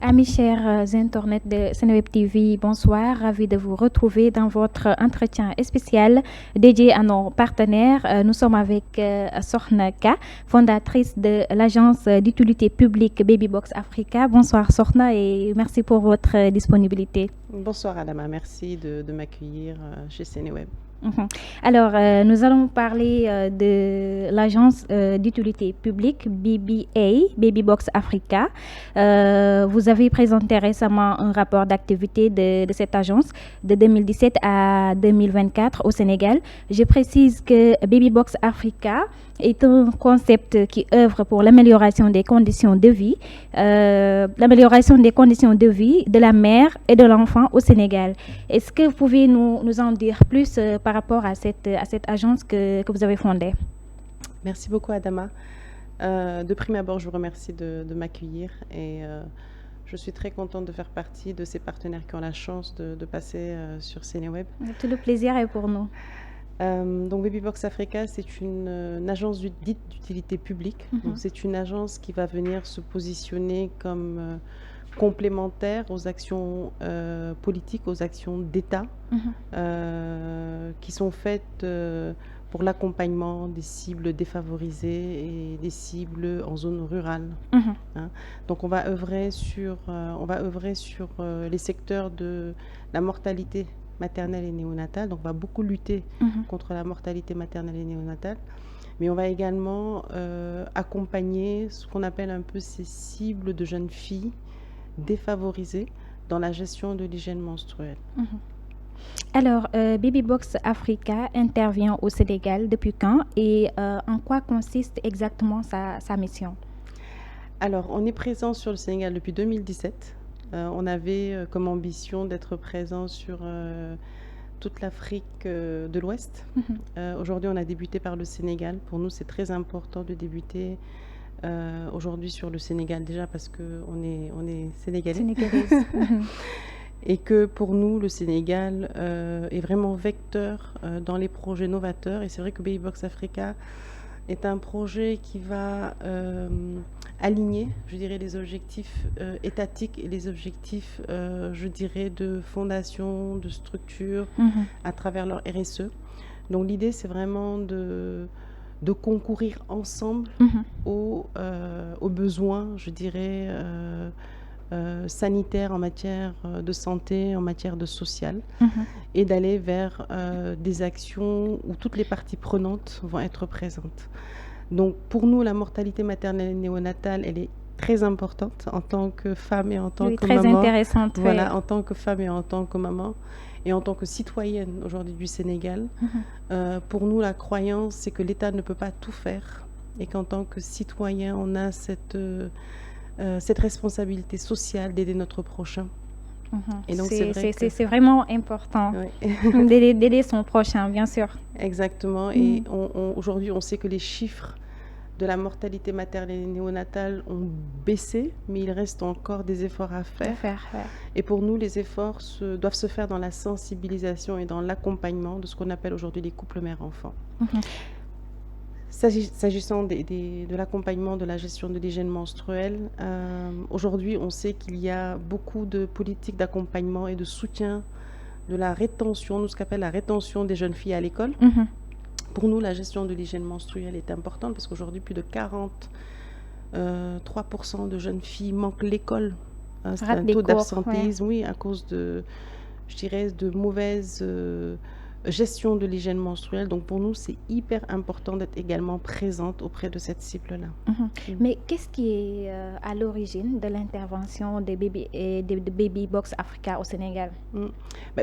Amis chers internautes de Seneweb TV, bonsoir. Ravi de vous retrouver dans votre entretien spécial dédié à nos partenaires. Nous sommes avec Sokhna Ka, fondatrice de l'agence d'utilité publique Babybox Africa. Bonsoir Sokhna et merci pour votre disponibilité. Bonsoir Adama, merci de m'accueillir chez Seneweb. Alors, nous allons parler de l'agence d'utilité publique BBA, Babybox Africa. Vous avez présenté récemment un rapport d'activité de cette agence de 2017 à 2024 au Sénégal. Je précise que Babybox Africa est un concept qui œuvre pour l'amélioration des conditions de vie, de la mère et de l'enfant au Sénégal. Est-ce que vous pouvez nous en dire plus par rapport à cette agence que vous avez fondée? Merci beaucoup Adama. De prime abord, je vous remercie de m'accueillir et je suis très contente de faire partie de ces partenaires qui ont la chance de passer sur Seneweb. Tout le plaisir est pour nous. Donc Babybox Africa, c'est une agence dite d'utilité publique. Donc c'est une agence qui va venir se positionner comme complémentaire aux actions politiques, aux actions d'État qui sont faites pour l'accompagnement des cibles défavorisées et des cibles en zone rurale. Donc on va œuvrer sur les secteurs de la mortalité maternelle et néonatale. Donc on va beaucoup lutter contre la mortalité maternelle et néonatale. Mais on va également accompagner ce qu'on appelle un peu ces cibles de jeunes filles défavorisées dans la gestion de l'hygiène menstruelle. Alors, Babybox Africa intervient au Sénégal depuis quand et en quoi consiste exactement sa mission? Alors, on est présent sur le Sénégal depuis 2017. On avait comme ambition d'être présent sur toute l'Afrique de l'Ouest. Aujourd'hui, on a débuté par le Sénégal. Pour nous, c'est très important de débuter aujourd'hui sur le Sénégal, déjà parce qu'on est sénégalais. Et que pour nous, le Sénégal est vraiment vecteur dans les projets novateurs. Et c'est vrai que Babybox Africa est un projet qui va aligner, je dirais, les objectifs étatiques et les objectifs, je dirais, de fondation, de structure à travers leur RSE. Donc l'idée, c'est vraiment de concourir ensemble aux besoins, je dirais, sanitaires en matière de santé, en matière de social, et d'aller vers des actions où toutes les parties prenantes vont être présentes. Donc pour nous, la mortalité maternelle et néonatale, elle est très importante en tant que femme et en tant que très maman. Intéressante, voilà, en tant que femme et en tant que maman et en tant que citoyenne aujourd'hui du Sénégal. Pour nous, la croyance, c'est que l'État ne peut pas tout faire et qu'en tant que citoyen, on a cette responsabilité sociale d'aider notre prochain. Et donc c'est vraiment important d'aider son prochain, bien sûr. Exactement. Et aujourd'hui, on sait que les chiffres de la mortalité maternelle et néonatale ont baissé, mais il reste encore des efforts à faire. Et pour nous, les efforts doivent se faire dans la sensibilisation et dans l'accompagnement de ce qu'on appelle aujourd'hui les couples mère-enfant. S'agissant de l'accompagnement de la gestion de l'hygiène menstruelle, aujourd'hui, on sait qu'il y a beaucoup de politiques d'accompagnement et de soutien de la rétention, ce qu'on appelle la rétention des jeunes filles à l'école. Pour nous, la gestion de l'hygiène menstruelle est importante parce qu'aujourd'hui, plus de 43% de jeunes filles manquent l'école. C'est un taux d'absentéisme, oui, à cause de, je dirais, de mauvaises gestion de l'hygiène menstruelle. Donc pour nous, c'est hyper important d'être également présente auprès de cette cible-là. Mais qu'est-ce qui est à l'origine de l'intervention de Babybox Africa au Sénégal?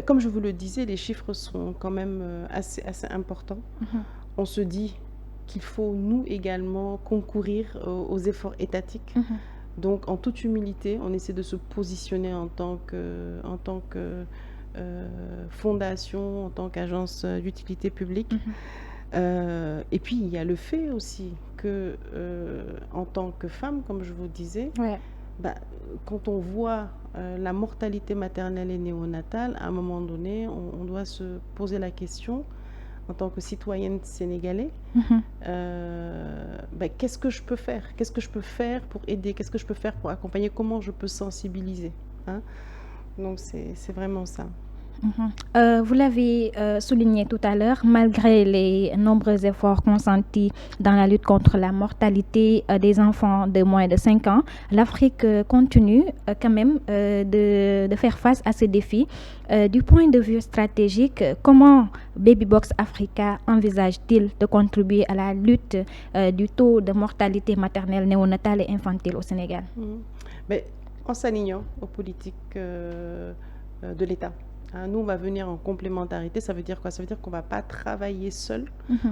Comme je vous le disais, les chiffres sont quand même assez importants. On se dit qu'il faut, nous également, concourir aux efforts étatiques. Donc en toute humilité, on essaie de se positionner en tant que fondation, en tant qu'agence d'utilité publique. Et puis il y a le fait aussi que en tant que femme, comme je vous disais, quand on voit la mortalité maternelle et néonatale, à un moment donné, on doit se poser la question en tant que citoyenne sénégalaise, qu'est-ce que je peux faire? Qu'est-ce que je peux faire pour aider? Qu'est-ce que je peux faire pour accompagner? Comment je peux sensibiliser, hein? Donc c'est vraiment ça. Vous l'avez souligné tout à l'heure, malgré les nombreux efforts consentis dans la lutte contre la mortalité des enfants de moins de 5 ans, l'Afrique continue quand même de faire face à ces défis. Du point de vue stratégique, comment Babybox Africa envisage-t-il de contribuer à la lutte du taux de mortalité maternelle, néonatale et infantile au Sénégal? Mais en s'alignant aux politiques de l'État. Nous, on va venir en complémentarité. Ça veut dire quoi? Ça veut dire qu'on ne va pas travailler seul.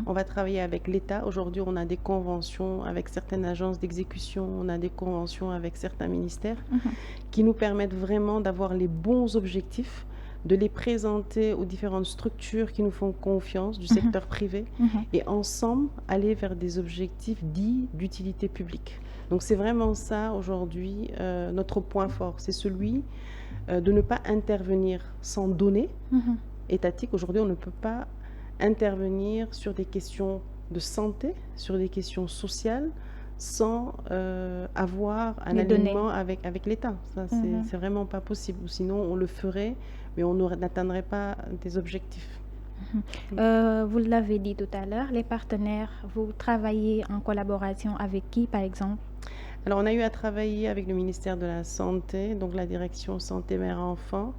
On va travailler avec l'État. Aujourd'hui, on a des conventions avec certaines agences d'exécution. On a des conventions avec certains ministères qui nous permettent vraiment d'avoir les bons objectifs, de les présenter aux différentes structures qui nous font confiance du secteur privé et ensemble aller vers des objectifs dits d'utilité publique. Donc c'est vraiment ça aujourd'hui notre point fort. C'est celui de ne pas intervenir sans données étatiques. Aujourd'hui, on ne peut pas intervenir sur des questions de santé, sur des questions sociales, sans avoir un alignement avec l'État. Ça, c'est vraiment pas possible. Sinon, on le ferait, mais on n'atteindrait pas des objectifs. Vous l'avez dit tout à l'heure, les partenaires, vous travaillez en collaboration avec qui, par exemple? Alors, on a eu à travailler avec le ministère de la Santé, donc la direction Santé Mère-Enfant.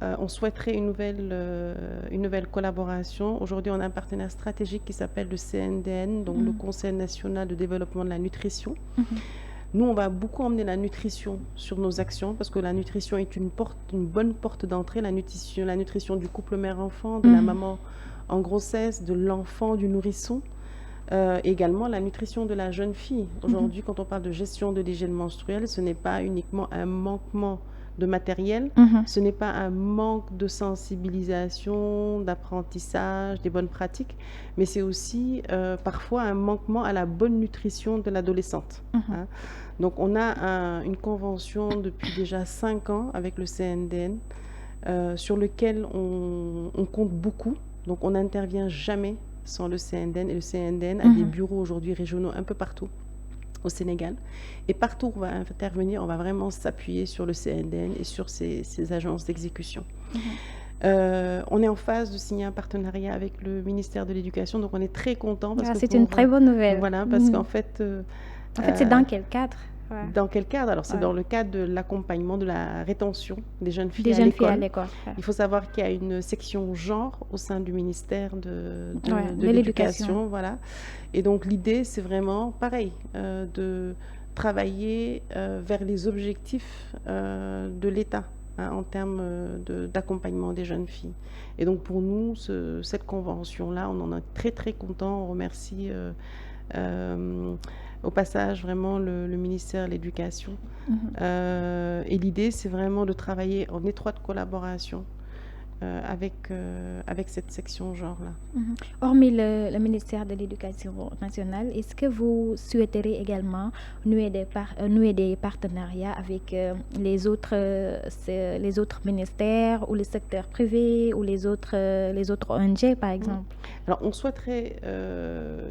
On souhaiterait une nouvelle collaboration. Aujourd'hui, on a un partenaire stratégique qui s'appelle le CNDN, donc le Conseil national de développement de la nutrition. Nous, on va beaucoup emmener la nutrition sur nos actions parce que la nutrition est une bonne porte d'entrée, la nutrition du couple mère-enfant, de la maman en grossesse, de l'enfant, du nourrisson. Également la nutrition de la jeune fille. Aujourd'hui, quand on parle de gestion de l'hygiène menstruelle, ce n'est pas uniquement un manquement de matériel, ce n'est pas un manque de sensibilisation, d'apprentissage, des bonnes pratiques, mais c'est aussi parfois un manquement à la bonne nutrition de l'adolescente. Donc on a une convention depuis déjà 5 ans avec le CNDN sur lequel on compte beaucoup. Donc on n'intervient jamais sans le CNDN, et le CNDN a des bureaux aujourd'hui régionaux un peu partout au Sénégal. Et partout où on va intervenir, on va vraiment s'appuyer sur le CNDN et sur ces agences d'exécution. On est en phase de signer un partenariat avec le ministère de l'Éducation, donc on est très content. C'est une très bonne nouvelle. Voilà, parce qu'en fait... c'est dans quel cadre? Dans quel cadre? Alors, c'est dans le cadre de l'accompagnement de la rétention des jeunes filles à l'école. Il faut savoir qu'il y a une section genre au sein du ministère de l'Éducation. Voilà. Et donc, l'idée, c'est vraiment pareil, de travailler vers les objectifs de l'État en termes d'accompagnement des jeunes filles. Et donc, pour nous, cette convention-là, on en est très, très content. On remercie... au passage, vraiment, le ministère de l'Éducation. Et l'idée, c'est vraiment de travailler en étroite collaboration avec cette section genre-là. Hormis le ministère de l'Éducation nationale, est-ce que vous souhaiteriez également nouer des partenariats avec les autres ministères ou les secteurs privés ou les autres ONG, par exemple? Alors, on souhaiterait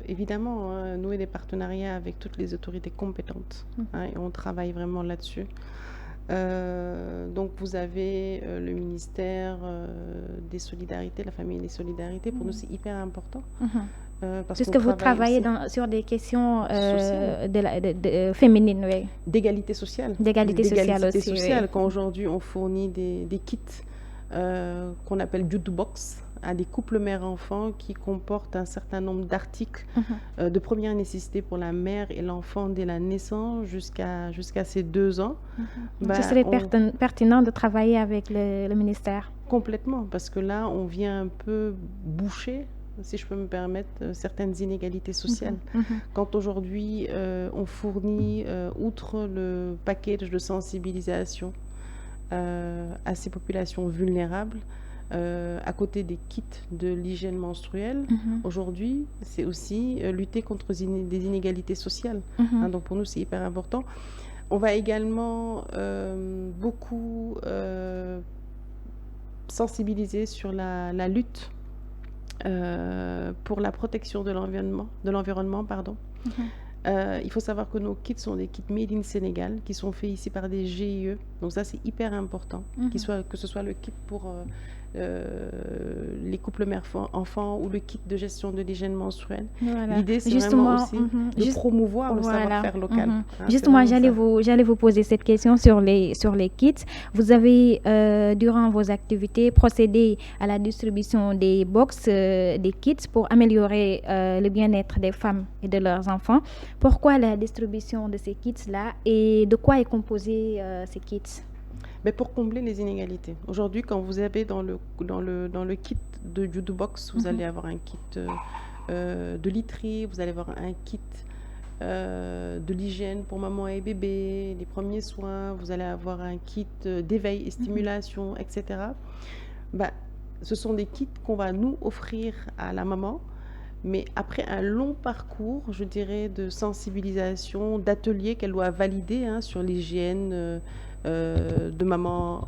évidemment nouer des partenariats avec toutes les autorités compétentes. Et on travaille vraiment là-dessus. Donc, vous avez le ministère des Solidarités, la famille et les Solidarités. Pour nous, c'est hyper important. Puisque vous travaillez sur des questions féminines, oui. D'égalité sociale. D'égalité sociale aussi. Oui. Quand aujourd'hui, on fournit des kits qu'on appelle Beauty Box à des couples mère-enfant qui comportent un certain nombre d'articles de première nécessité pour la mère et l'enfant dès la naissance jusqu'à ses 2 ans. Ce serait pertinent de travailler avec le ministère. Complètement, parce que là, on vient un peu boucher, si je peux me permettre, certaines inégalités sociales. Quand aujourd'hui, on fournit, outre le package de sensibilisation à ces populations vulnérables, à côté des kits de l'hygiène menstruelle, aujourd'hui, c'est aussi lutter contre des inégalités sociales. Donc pour nous, c'est hyper important. On va également beaucoup sensibiliser sur la lutte pour la protection de l'environnement, pardon. Il faut savoir que nos kits sont des kits made in Sénégal, qui sont faits ici par des GIE. Donc ça, c'est hyper important, que ce soit le kit pour les couples mère-enfant ou le kit de gestion de l'hygiène menstruelle. Voilà. L'idée, c'est Justement, vraiment aussi de promouvoir le savoir-faire local. Hein, justement, j'allais vous poser cette question sur les kits. Vous avez, durant vos activités, procédé à la distribution des box, des kits pour améliorer le bien-être des femmes et de leurs enfants. Pourquoi la distribution de ces kits-là et de quoi est composé ces kits? Mais pour combler les inégalités. Aujourd'hui, quand vous avez dans le kit de Judo Box, vous allez avoir un kit de literie, vous allez avoir un kit de l'hygiène pour maman et bébé, les premiers soins, vous allez avoir un kit d'éveil et stimulation, etc. Bah, ce sont des kits qu'on va nous offrir à la maman, mais après un long parcours, je dirais, de sensibilisation, d'ateliers qu'elle doit valider sur l'hygiène de maman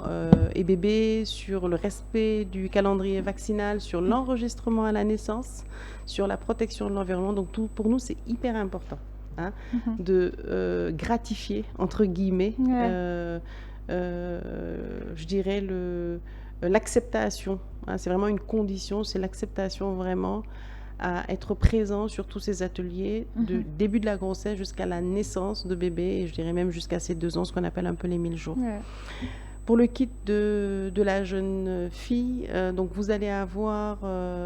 et bébé, sur le respect du calendrier vaccinal, sur l'enregistrement à la naissance, sur la protection de l'environnement. Donc pour nous, c'est hyper important de gratifier, entre guillemets, je dirais l'acceptation. C'est vraiment une condition, c'est l'acceptation vraiment à être présent sur tous ces ateliers, du début de la grossesse jusqu'à la naissance de bébé, et je dirais même jusqu'à ses 2 ans, ce qu'on appelle un peu les 1000 jours. Pour le kit de la jeune fille, donc vous allez avoir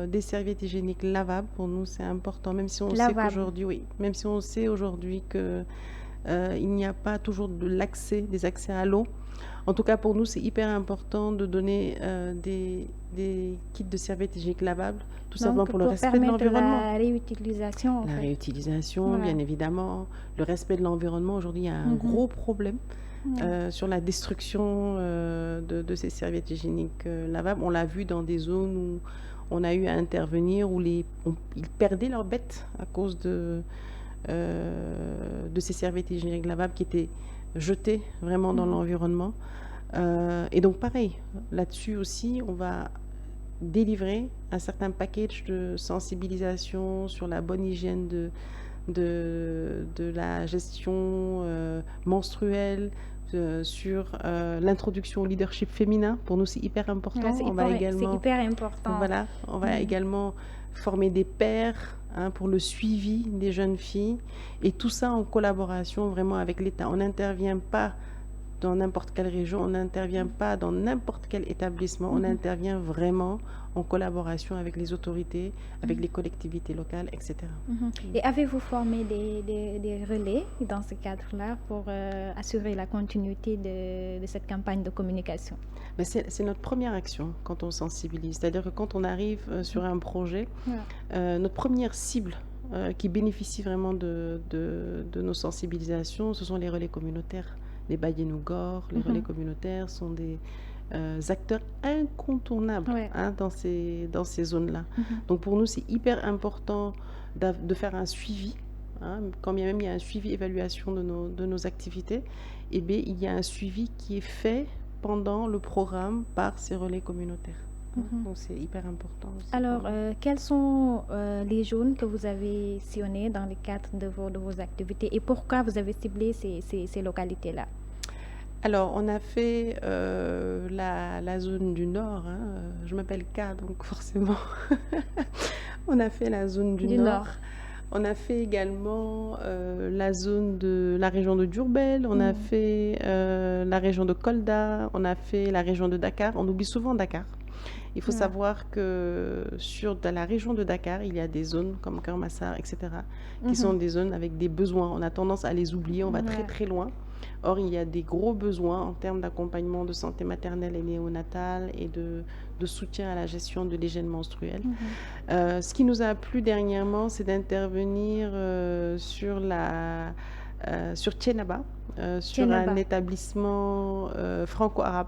des serviettes hygiéniques lavables. Pour nous, c'est important, même si on sait qu'aujourd'hui, même si on sait aujourd'hui que il n'y a pas toujours des accès à l'eau. En tout cas, pour nous, c'est hyper important de donner des kits de serviettes hygiéniques lavables, tout simplement pour le respect de l'environnement. La réutilisation. La réutilisation, bien évidemment. Le respect de l'environnement. Aujourd'hui, il y a un gros problème sur la destruction de ces serviettes hygiéniques lavables. On l'a vu dans des zones où on a eu à intervenir, où ils perdaient leurs bêtes à cause de ces serviettes hygiéniques lavables qui étaient jetées vraiment dans l'environnement. Et donc pareil, là-dessus aussi, on va délivrer un certain package de sensibilisation sur la bonne hygiène de la gestion menstruelle, sur l'introduction au leadership féminin. Pour nous, c'est hyper important. C'est hyper important. Voilà, on va également former des pairs pour le suivi des jeunes filles, et tout ça en collaboration vraiment avec l'État. On n'intervient pas dans n'importe quelle région, on n'intervient pas dans n'importe quel établissement, on intervient vraiment en collaboration avec les autorités, avec les collectivités locales, etc. Et avez-vous formé des relais dans ce cadre-là pour assurer la continuité de cette campagne de communication? Mais c'est notre première action quand on sensibilise. C'est-à-dire que quand on arrive sur un projet, notre première cible qui bénéficie vraiment de nos sensibilisations, ce sont les relais communautaires. Les Bayénougor, les relais communautaires sont des acteurs incontournables dans ces zones-là. Donc pour nous, c'est hyper important de faire un suivi, quand bien même il y a un suivi évaluation de nos activités, et bien il y a un suivi qui est fait pendant le programme par ces relais communautaires. Donc c'est hyper important aussi. Alors, quels sont les zones que vous avez sillonnées dans le cadre de vos activités, et pourquoi vous avez ciblé ces localités-là? Alors, on a fait la zone du Nord. Je m'appelle K, donc forcément, on a fait la zone du Nord. On a fait également la zone de la région de Diourbel, on a fait la région de Kolda, on a fait la région de Dakar. On oublie souvent Dakar. Il faut savoir que dans la région de Dakar, il y a des zones comme Kermassar, etc., qui sont des zones avec des besoins. On a tendance à les oublier, on va très très loin. Or, il y a des gros besoins en termes d'accompagnement de santé maternelle et néonatale et de soutien à la gestion de l'hygiène menstruelle. Ce qui nous a plu dernièrement, c'est d'intervenir sur Thiénaba, sur un établissement franco-arabe.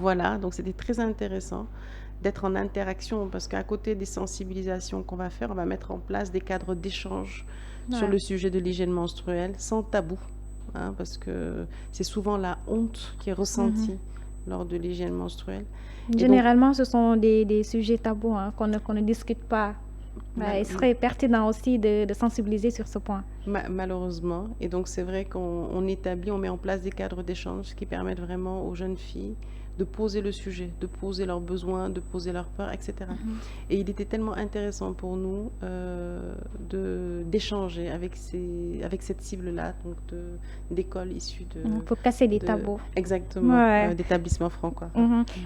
Voilà, donc c'était très intéressant d'être en interaction, parce qu'à côté des sensibilisations qu'on va faire, on va mettre en place des cadres d'échange sur le sujet de l'hygiène menstruelle, sans tabou, parce que c'est souvent la honte qui est ressentie lors de l'hygiène menstruelle. Et donc, Généralement, ce sont des sujets tabous hein, qu'on ne discute pas. Il serait pertinent aussi de sensibiliser sur ce point. malheureusement. Et donc, c'est vrai qu'on établit, on met en place des cadres d'échange qui permettent vraiment aux jeunes filles de poser le sujet, de poser leurs besoins, de poser leurs peurs, etc. Et il était tellement intéressant pour nous d'échanger avec cette cible-là, donc d'écoles issues Il faut casser des tabous. Exactement, Ouais. d'établissements francs.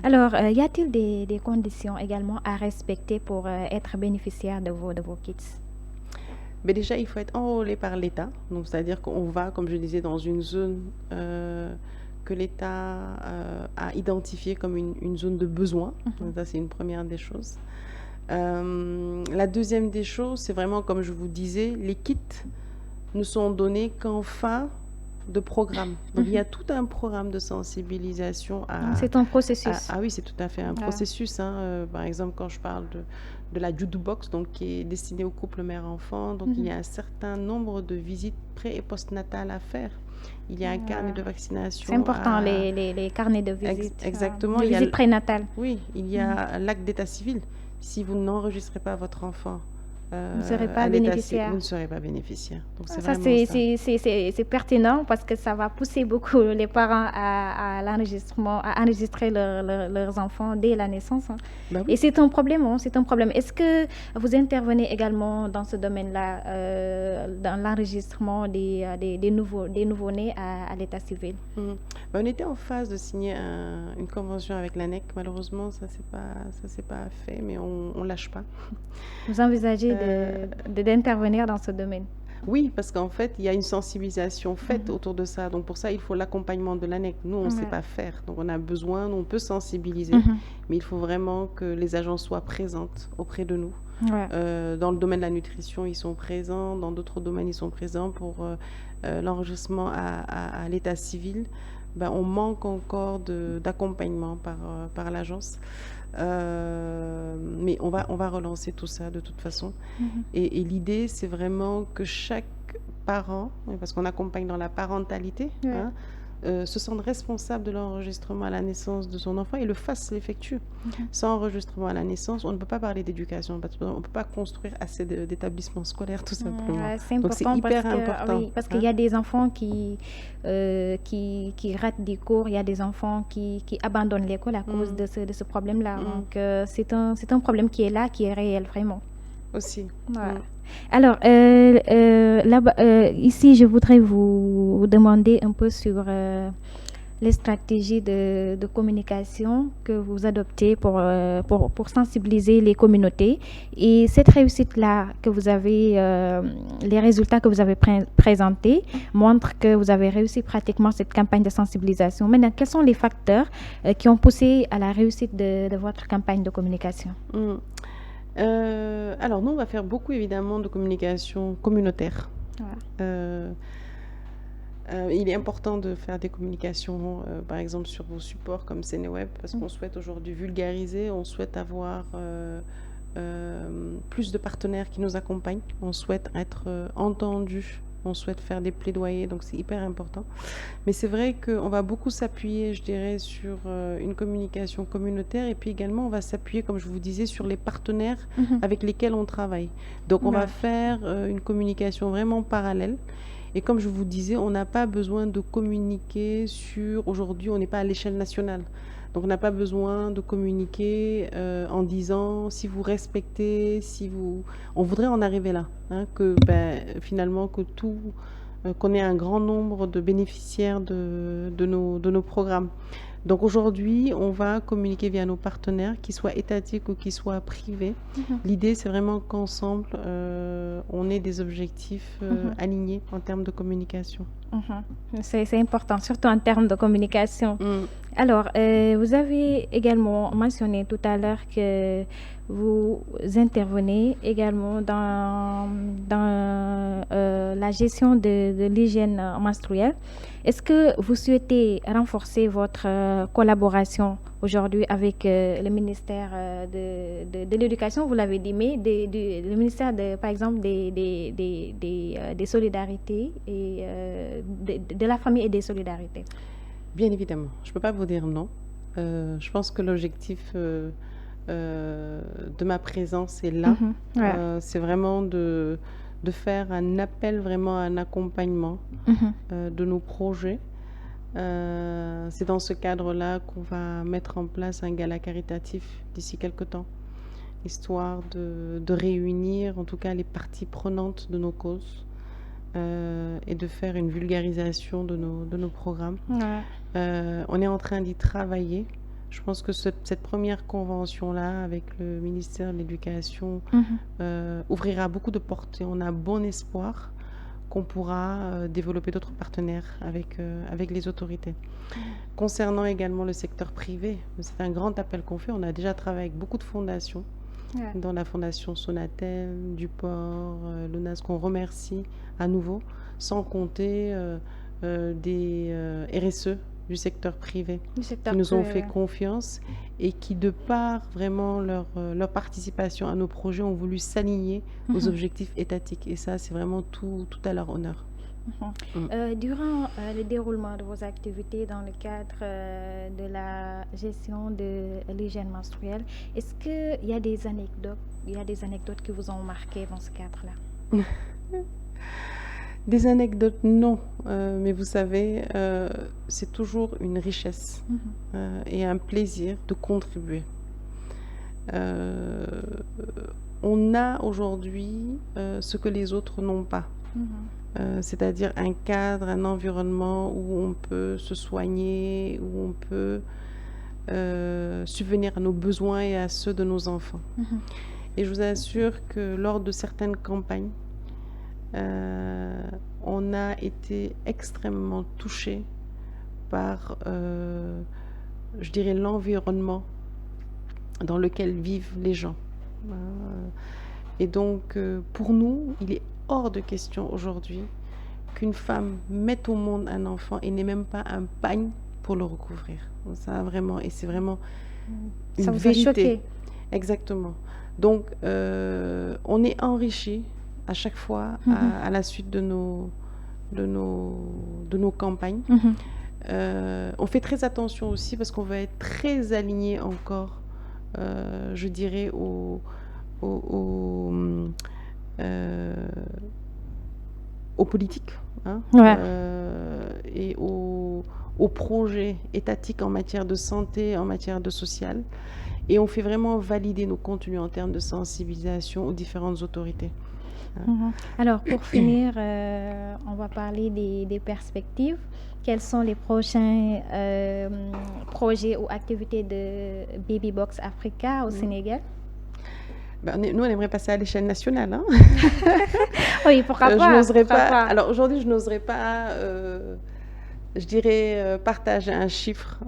Alors, y a-t-il des conditions également à respecter pour être bénéficiaire de vos kits? Mais déjà, il faut être enrôlé par l'État. Donc, c'est-à-dire qu'on va, comme je disais, dans une zone que l'État a identifiée comme une zone de besoin. Donc, ça, c'est une première des choses. La deuxième des choses, c'est vraiment, comme je vous disais, les kits ne sont donnés qu'en fin de programme. Donc, il y a tout un programme de sensibilisation C'est un processus. oui, c'est tout à fait un processus. Par exemple, quand je parle de la Judo-Box, donc qui est destinée aux couples mère-enfant, donc il y a un certain nombre de visites pré- et postnatales à faire. Il y a un carnet de vaccination. C'est important, les carnets de visite. Exactement. Les visites prénatales. Oui, il y a l'acte d'état civil. Si vous n'enregistrez pas votre enfant vous ne serez pas bénéficiaire. Vous ne serez pas bénéficiaire. Donc, c'est ça, c'est pertinent parce que ça va pousser beaucoup les parents à l'enregistrement, à enregistrer leurs enfants dès la naissance. Hein. Bah oui. Et c'est un problème, hein, c'est un problème. Est-ce que vous intervenez également dans ce domaine-là, dans l'enregistrement des nouveau-nés à l'état civil? On était en phase de signer une convention avec l'ANEC. Malheureusement, ça s'est pas fait, mais on lâche pas. Vous envisagez d'intervenir dans ce domaine? Oui, parce qu'en fait, il y a une sensibilisation faite autour de ça. Donc, pour ça, il faut l'accompagnement de l'ANEC. Nous, on ne sait pas faire. Donc, on a besoin, nous, on peut sensibiliser, mais il faut vraiment que les agences soient présentes auprès de nous. Dans le domaine de la nutrition, ils sont présents. Dans d'autres domaines, ils sont présents pour l'enregistrement à l'état civil. On manque encore d'accompagnement par l'agence. Mais on va relancer tout ça de toute façon. Et l'idée, c'est vraiment que chaque parent, parce qu'on accompagne dans la parentalité, se sente responsable de l'enregistrement à la naissance de son enfant et le fasse, l'effectue. Sans enregistrement à la naissance, on ne peut pas parler d'éducation, parce qu'on ne peut pas construire assez d'établissements scolaires, tout simplement. C'est important. Donc, c'est hyper important. Oui, parce qu'il y a des enfants qui ratent des cours, il y a des enfants qui abandonnent l'école à cause de ce problème-là. Donc, c'est un problème qui est là, qui est réel, vraiment. Aussi. Alors, ici, je voudrais vous demander un peu sur les stratégies de communication que vous adoptez pour sensibiliser les communautés. Et cette réussite-là que vous avez, les résultats que vous avez présentés montrent que vous avez réussi pratiquement cette campagne de sensibilisation. Maintenant, quels sont les facteurs qui ont poussé à la réussite de votre campagne de communication? Alors, nous, on va faire beaucoup, évidemment, de communication communautaire. Il est important de faire des communications, par exemple, sur vos supports comme Sénéweb, parce qu'on souhaite aujourd'hui vulgariser, on souhaite avoir plus de partenaires qui nous accompagnent, on souhaite être entendus, on souhaite faire des plaidoyers, donc c'est hyper important. Mais c'est vrai qu'on va beaucoup s'appuyer, je dirais, sur une communication communautaire et puis également on va s'appuyer, comme je vous disais, sur les partenaires avec lesquels on travaille. Donc on va faire une communication vraiment parallèle. Et comme je vous disais, on n'a pas besoin de communiquer sur... Aujourd'hui, on n'est pas à l'échelle nationale. Donc, on n'a pas besoin de communiquer en disant si vous respectez, si vous... On voudrait en arriver là, que finalement, qu'on ait un grand nombre de bénéficiaires de nos programmes. Donc aujourd'hui, on va communiquer via nos partenaires, qu'ils soient étatiques ou qu'ils soient privés. L'idée, c'est vraiment qu'ensemble, on ait des objectifs alignés en termes de communication. C'est important, surtout en termes de communication. Alors, vous avez également mentionné tout à l'heure que vous intervenez également dans la gestion de l'hygiène menstruelle. Est-ce que vous souhaitez renforcer votre collaboration aujourd'hui avec le ministère de l'Éducation, vous l'avez dit, mais le ministère, par exemple, des solidarités et de la famille et des solidarités? Bien évidemment, je ne peux pas vous dire non. Je pense que l'objectif de ma présence est là. Ouais. C'est vraiment de faire un appel, vraiment un accompagnement de nos projets. C'est dans ce cadre-là qu'on va mettre en place un gala caritatif d'ici quelques temps, histoire de réunir en tout cas les parties prenantes de nos causes et de faire une vulgarisation de nos programmes. Ouais. On est en train d'y travailler. Je pense que cette première convention-là avec le ministère de l'Éducation ouvrira beaucoup de portes et on a bon espoir qu'on pourra développer d'autres partenaires avec les autorités. Concernant également le secteur privé, c'est un grand appel qu'on fait. On a déjà travaillé avec beaucoup de fondations, dont la fondation Sonatel, Duport, l'ONAS, qu'on remercie à nouveau, sans compter des RSE du secteur privé qui nous ont fait confiance et qui, de par vraiment leur participation à nos projets, ont voulu s'aligner aux objectifs étatiques. Et ça, c'est vraiment tout à leur honneur. Durant le déroulement de vos activités dans le cadre de la gestion de l'hygiène menstruelle, est-ce qu'il y a des anecdotes qui vous ont marqué dans ce cadre-là? Des anecdotes, non. Mais vous savez, c'est toujours une richesse et un plaisir de contribuer. On a aujourd'hui ce que les autres n'ont pas. C'est-à-dire un cadre, un environnement où on peut se soigner, où on peut subvenir à nos besoins et à ceux de nos enfants. Et je vous assure que lors de certaines campagnes, on a été extrêmement touchés par, je dirais, l'environnement dans lequel vivent les gens. Et donc, pour nous, il est hors de question aujourd'hui qu'une femme mette au monde un enfant et n'ait même pas un pagne pour le recouvrir. Ça vraiment, et c'est vraiment une Ça vous vérité. a choqué? Exactement. Donc, on est enrichi à chaque fois à la suite de nos campagnes. On fait très attention aussi parce qu'on va être très aligné encore, je dirais, aux politiques et aux projets étatiques en matière de santé, en matière de social. Et on fait vraiment valider nos contenus en termes de sensibilisation aux différentes autorités. Alors, pour finir, on va parler des perspectives. Quels sont les prochains projets ou activités de Baby Box Africa au Sénégal? Nous, on aimerait passer à l'échelle nationale. Oui, pourquoi pas? Je n'oserais pas. Alors aujourd'hui, je n'oserais pas, je dirais, partager un chiffre.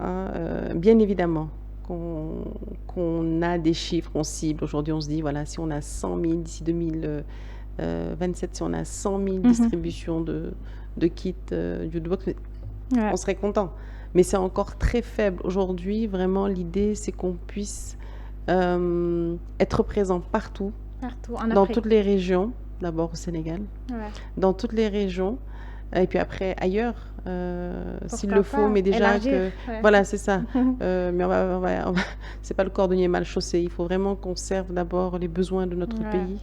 Bien évidemment qu'on a des chiffres, on cible. Aujourd'hui, on se dit, voilà, si on a 100 000 d'ici 2027, si on a 100 000 distributions de kits Youthbox, on serait content. Mais c'est encore très faible. Aujourd'hui, vraiment, l'idée, c'est qu'on puisse être présent partout en dans Afrique. toutes les régions, d'abord au Sénégal, dans toutes les régions, et puis après ailleurs, s'il le faut, mais déjà élargir, voilà, c'est ça. Mais c'est pas le cordonnier mal chaussé. Il faut vraiment qu'on serve d'abord les besoins de notre pays.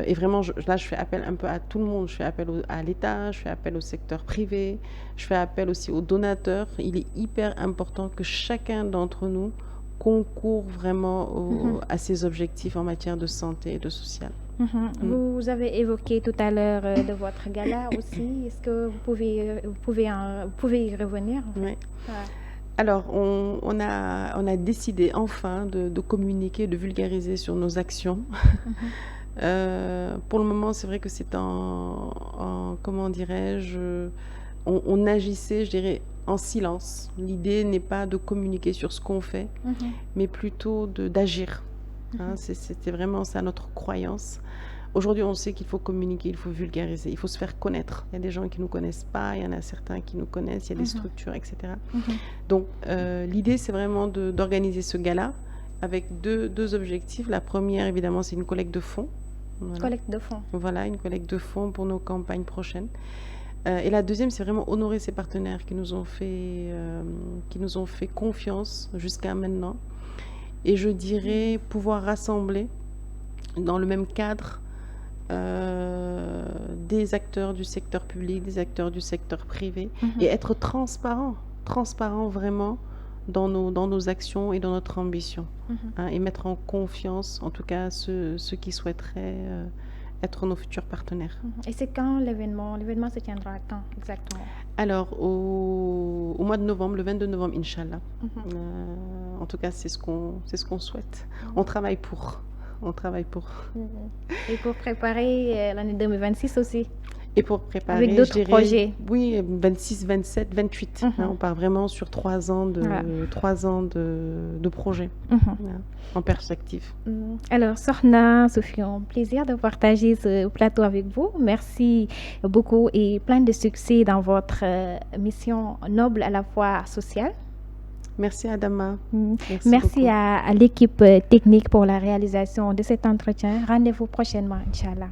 Et vraiment, là, je fais appel un peu à tout le monde. Je fais appel à l'État, je fais appel au secteur privé, je fais appel aussi aux donateurs. Il est hyper important que chacun d'entre nous concourt vraiment à ces objectifs en matière de santé et de social. Vous avez évoqué tout à l'heure de votre gala aussi. Est-ce que vous pouvez y revenir? Oui. Alors, on a décidé enfin de communiquer, de vulgariser sur nos actions. Pour le moment, c'est vrai que c'est comment dirais-je, on agissait, je dirais, en silence. L'idée n'est pas de communiquer sur ce qu'on fait, mais plutôt d'agir. C'était vraiment ça notre croyance. Aujourd'hui, on sait qu'il faut communiquer, il faut vulgariser, il faut se faire connaître. Il y a des gens qui ne nous connaissent pas, il y en a certains qui nous connaissent, il y a des structures, etc. Donc, l'idée, c'est vraiment d'organiser ce gala avec deux objectifs. La première, évidemment, c'est une collecte de fonds. Collecte de fonds. Voilà, une collecte de fonds pour nos campagnes prochaines. Et la deuxième, c'est vraiment honorer ces partenaires qui nous ont fait confiance jusqu'à maintenant. Et je dirais pouvoir rassembler dans le même cadre des acteurs du secteur public, des acteurs du secteur privé, et être transparent vraiment dans nos actions et dans notre ambition, hein, et mettre en confiance, en tout cas, ceux qui souhaiteraient être nos futurs partenaires. Et c'est quand l'événement? L'événement se tiendra quand exactement? Alors, au mois de novembre, le 22 novembre, Inch'Allah. En tout cas, c'est ce qu'on souhaite. On travaille pour. Et pour préparer l'année 2026 aussi? Et pour préparer, avec d'autres projets? Oui, 26, 27, 28. Hein, on part vraiment sur 3 ans de projets, en perspective. Alors, Sokhna Sophie, un plaisir de partager ce plateau avec vous. Merci beaucoup et plein de succès dans votre mission noble à la fois sociale. Merci Adama. Merci à l'équipe technique pour la réalisation de cet entretien. Rendez-vous prochainement, Inch'Allah.